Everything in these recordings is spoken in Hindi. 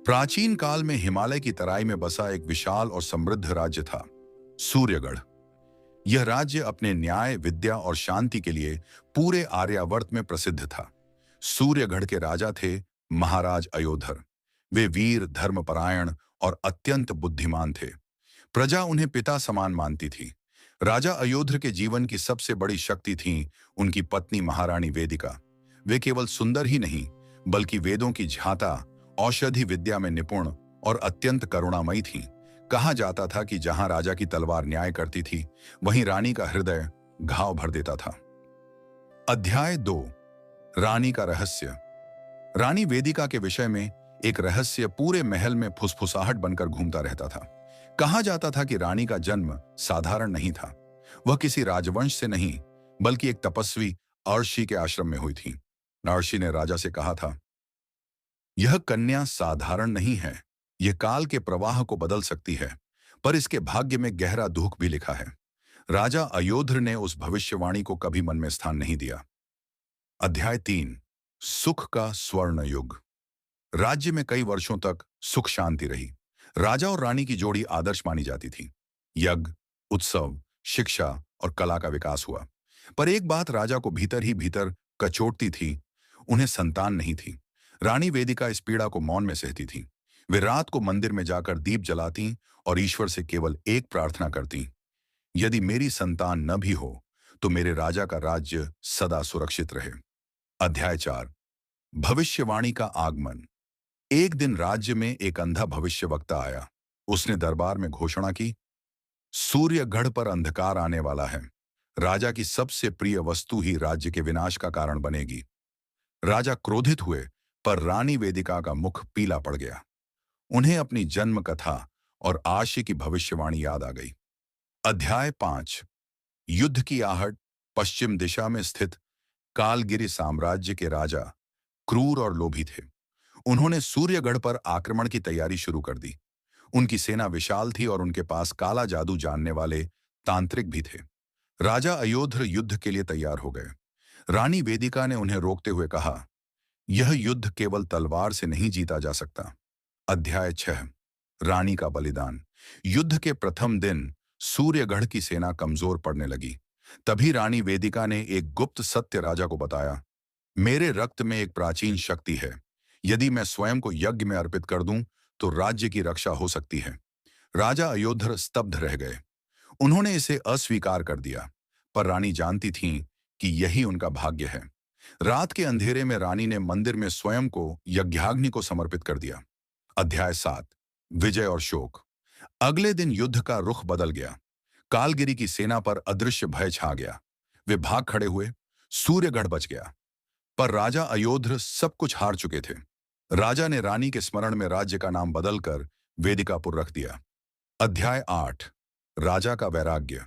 प्राचीन काल में हिमालय की तराई में बसा एक विशाल और समृद्ध राज्य था, सूर्यगढ़। यह राज्य अपने न्याय, विद्या और शांति के लिए पूरे आर्यावर्त में प्रसिद्ध था। सूर्यगढ़ के राजा थे महाराज अयोधर। वे वीर, धर्मपरायण और अत्यंत बुद्धिमान थे। प्रजा उन्हें पिता समान मानती थी। राजा अयोध्र के जीवन की सबसे बड़ी शक्ति थी उनकी पत्नी महारानी वेदिका। वे केवल सुंदर ही नहीं, बल्कि वेदों की झाता, औषधि विद्या में निपुण और अत्यंत करुणामयी थीं। कहा जाता था कि जहां राजा की तलवार न्याय करती थी, वहीं रानी का हृदय घाव भर देता था। अध्याय 2, रानी का रहस्य। रानी वेदिका के विषय में एक रहस्य पूरे महल में फुसफुसाहट बनकर घूमता रहता था। कहा जाता था कि रानी का जन्म साधारण नहीं था। वह किसी राजवंश से नहीं, बल्कि एक तपस्वी अर्षि के आश्रम में हुई थी। अर्षि ने राजा से कहा था, यह कन्या साधारण नहीं है। यह काल के प्रवाह को बदल सकती है, पर इसके भाग्य में गहरा दुख भी लिखा है। राजा अयोध्र ने उस भविष्यवाणी को कभी मन में स्थान नहीं दिया। अध्याय 3, सुख का स्वर्ण युग। राज्य में कई वर्षों तक सुख शांति रही। राजा और रानी की जोड़ी आदर्श मानी जाती थी। यज्ञ, उत्सव, शिक्षा और कला का विकास हुआ। पर एक बात राजा को भीतर ही भीतर कचोटती थी, उन्हें संतान नहीं थी। रानी वेदिका इस पीड़ा को मौन में सहती थी। वे रात को मंदिर में जाकर दीप जलाती और ईश्वर से केवल एक प्रार्थना करती, यदि मेरी संतान न भी हो तो मेरे राजा का राज्य सदा सुरक्षित रहे। अध्याय 4, भविष्यवाणी का आगमन। एक दिन राज्य में एक अंधा भविष्यवक्ता आया। उसने दरबार में घोषणा की, सूर्यगढ़ पर अंधकार आने वाला है। राजा की सबसे प्रिय वस्तु ही राज्य के विनाश का कारण बनेगी। राजा क्रोधित हुए, पर रानी वेदिका का मुख पीला पड़ गया। उन्हें अपनी जन्म कथा और आशी की भविष्यवाणी याद आ गई। अध्याय 5, युद्ध की आहट। पश्चिम दिशा में स्थित कालगिरी साम्राज्य के राजा क्रूर और लोभी थे। उन्होंने सूर्यगढ़ पर आक्रमण की तैयारी शुरू कर दी। उनकी सेना विशाल थी और उनके पास काला जादू जानने वाले तांत्रिक भी थे। राजा अयोध्र युद्ध के लिए तैयार हो गए। रानी वेदिका ने उन्हें रोकते हुए कहा, यह युद्ध केवल तलवार से नहीं जीता जा सकता। अध्याय 6, रानी का बलिदान। युद्ध के प्रथम दिन सूर्यगढ़ की सेना कमजोर पड़ने लगी। तभी रानी वेदिका ने एक गुप्त सत्य राजा को बताया, मेरे रक्त में एक प्राचीन शक्ति है। यदि मैं स्वयं को यज्ञ में अर्पित कर दूं तो राज्य की रक्षा हो सकती है। राजा अयोध्र स्तब्ध रह गए। उन्होंने इसे अस्वीकार कर दिया, पर रानी जानती थीं कि यही उनका भाग्य है। रात के अंधेरे में रानी ने मंदिर में स्वयं को यज्ञाग्नि को समर्पित कर दिया। अध्याय 7, विजय और शोक। अगले दिन युद्ध का रुख बदल गया। कालगिरी की सेना पर अदृश्य भय छा गया। वे भाग खड़े हुए। सूर्यगढ़ बच गया, पर राजा अयोध्र सब कुछ हार चुके थे। राजा ने रानी के स्मरण में राज्य का नाम बदलकर वेदिकापुर रख दिया। अध्याय 8, राजा का वैराग्य।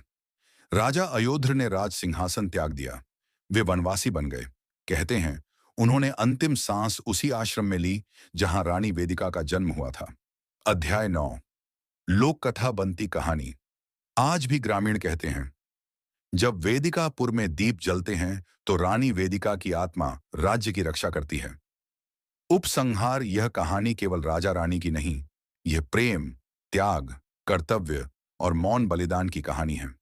राजा अयोध्र ने राज सिंहासन त्याग दिया। वे वनवासी बन गए। कहते हैं, उन्होंने अंतिम सांस उसी आश्रम में ली जहां रानी वेदिका का जन्म हुआ था। अध्याय 9, लोक कथा बनती कहानी। आज भी ग्रामीण कहते हैं, जब वेदिकापुर में दीप जलते हैं तो रानी वेदिका की आत्मा राज्य की रक्षा करती है। उपसंहार, यह कहानी केवल राजा रानी की नहीं, यह प्रेम, त्याग, कर्तव्य और मौन बलिदान की कहानी है।